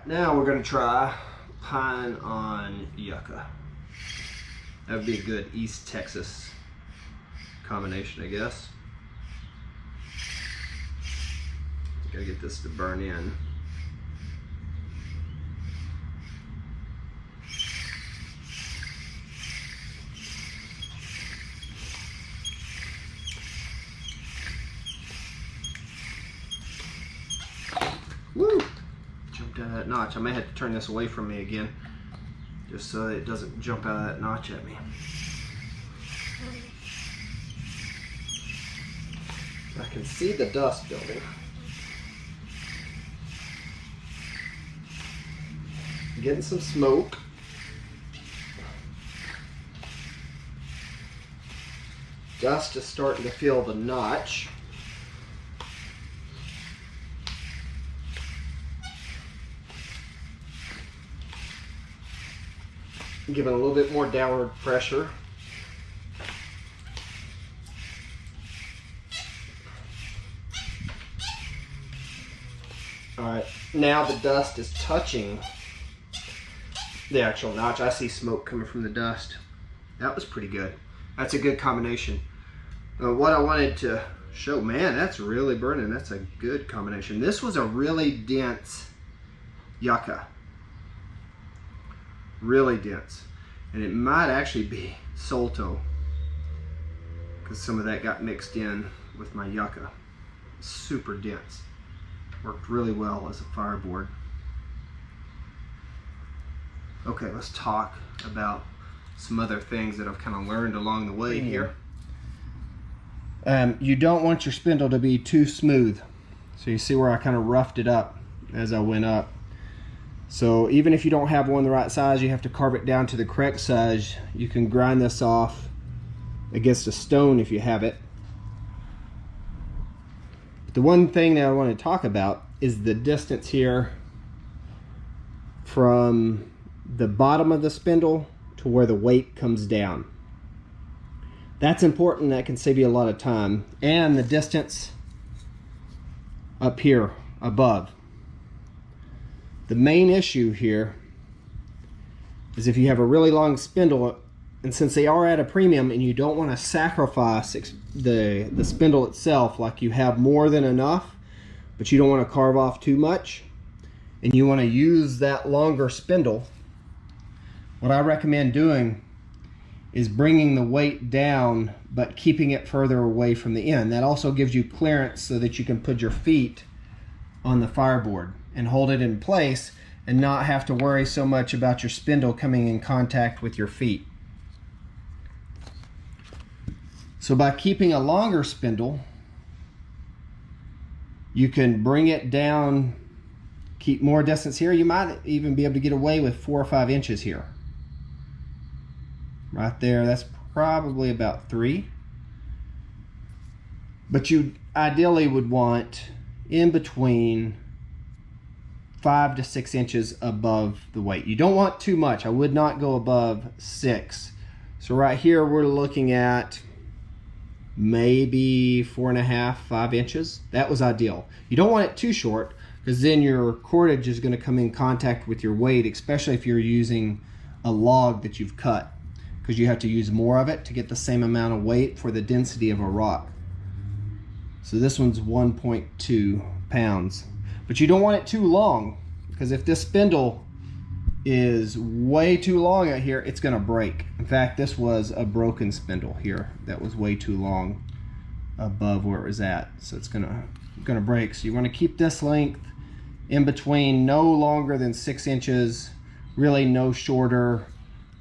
now we're going to try pine on yucca. That would be a good East Texas combination, I guess. Gotta get this to burn in. Woo! Jumped out of that notch. I may have to turn this away from me again, just so that it doesn't jump out of that notch at me. I can see the dust building. Getting some smoke. Dust is starting to fill the notch. Giving a little bit more downward pressure. All right, now the dust is touching the actual notch. I see smoke coming from the dust. That was pretty good. That's a good combination. What I wanted to show, man, that's really burning. That's a good combination. This was a really dense yucca. Really dense. And it might actually be Solto, because some of that got mixed in with my yucca. Super dense. Worked really well as a fireboard. Okay, let's talk about some other things that I've kind of learned along the way here. You don't want your spindle to be too smooth. So you see where I kind of roughed it up as I went up. So even if you don't have one the right size, you have to carve it down to the correct size. You can grind this off against a stone if you have it. The one thing that I want to talk about is the distance here from the bottom of the spindle to where the weight comes down. That's important. That can save you a lot of time. And the distance up here above. The main issue here is if you have a really long spindle, and since they are at a premium and you don't want to sacrifice the spindle itself, like you have more than enough, but you don't want to carve off too much, and you want to use that longer spindle, what I recommend doing is bringing the weight down but keeping it further away from the end. That also gives you clearance so that you can put your feet on the fireboard and hold it in place and not have to worry so much about your spindle coming in contact with your feet. So by keeping a longer spindle, you can bring it down, keep more distance here. You might even be able to get away with 4 or 5 inches here. Right there, that's probably about 3. But you ideally would want in between 5 to 6 inches above the weight. You don't want too much. I would not go above 6. So right here we're looking at maybe 4.5, 5 inches. That was ideal. You don't want it too short, because then your cordage is going to come in contact with your weight, especially if you're using a log that you've cut, because you have to use more of it to get the same amount of weight for the density of a rock. So this one's 1.2 pounds. But you don't want it too long, because if this spindle is way too long out here, it's going to break. In fact, this was a broken spindle here that was way too long above where it was at. So it's going to break. So you want to keep this length in between, no longer than 6 inches, really no shorter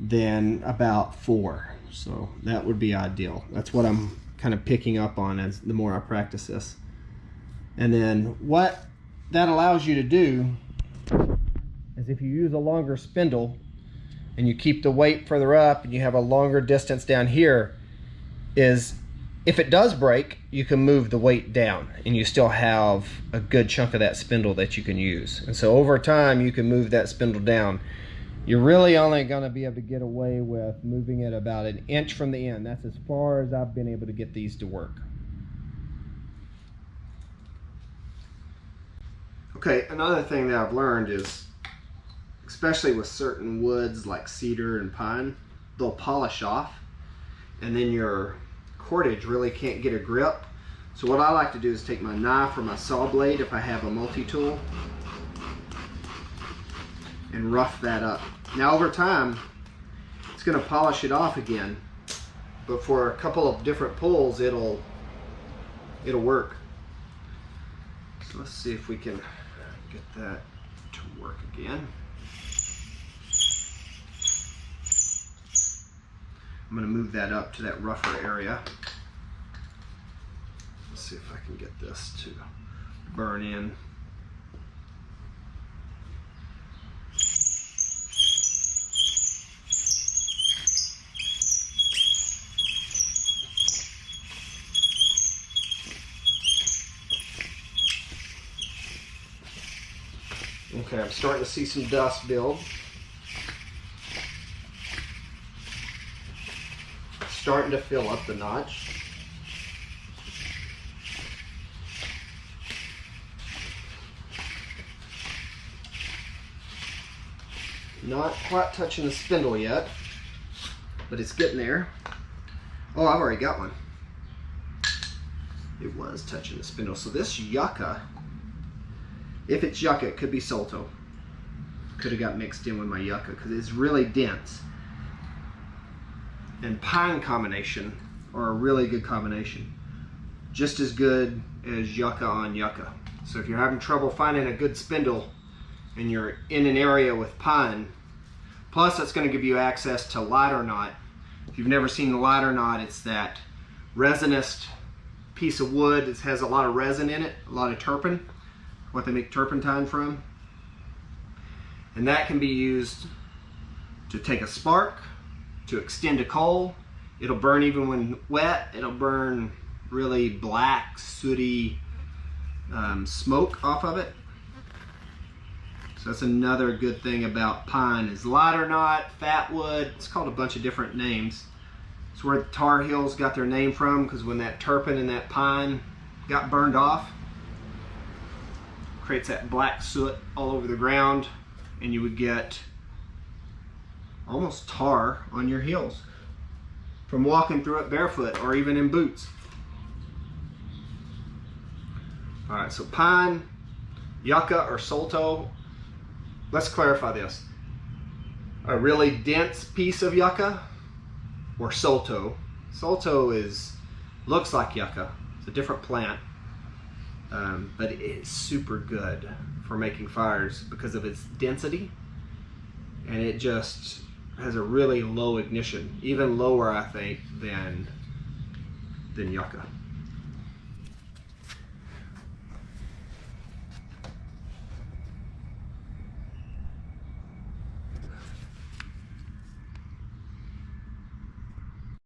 than about 4. So that would be ideal. That's what I'm kind of picking up on as the more I practice this. And then what that allows you to do is, if you use a longer spindle and you keep the weight further up and you have a longer distance down here, is if it does break, you can move the weight down and you still have a good chunk of that spindle that you can use. And so over time you can move that spindle down. You're really only going to be able to get away with moving it about 1 inch from the end. That's as far as I've been able to get these to work. Okay, another thing that I've learned is especially with certain woods like cedar and pine, they'll polish off, and then your cordage really can't get a grip. So what I like to do is take my knife or my saw blade, if I have a multi-tool, and rough that up. Now over time, it's going to polish it off again, but for a couple of different pulls, it'll work. So let's see if we can get that to work again. I'm going to move that up to that rougher area. Let's see if I can get this to burn in. Okay, I'm starting to see some dust build. Starting to fill up the notch. Not quite touching the spindle yet, but it's getting there. Oh, I've already got one. It was touching the spindle. So this yucca, if it's yucca, it could be Solto. Could have got mixed in with my yucca because it's really dense. And pine combination are a really good combination. Just as good as yucca on yucca. So if you're having trouble finding a good spindle and you're in an area with pine, plus it's going to give you access to lighter knot. If you've never seen the lighter knot, it's that resinous piece of wood that has a lot of resin in it, a lot of turpentine, what they make turpentine from. And that can be used to take a spark, to extend a coal. It'll burn even when wet. It'll burn really black, sooty smoke off of it. So that's another good thing about pine is lighter knot, fat wood. It's called a bunch of different names. It's where the Tar Heels got their name from, because when that turpentine and that pine got burned off, creates that black soot all over the ground, and you would get almost tar on your heels from walking through it barefoot or even in boots. All right, so pine, yucca, or Solto. Let's clarify this. A really dense piece of yucca or Solto. Solto looks like yucca. It's a different plant, but it is super good for making fires because of its density, and it just has a really low ignition, even lower I think than yucca.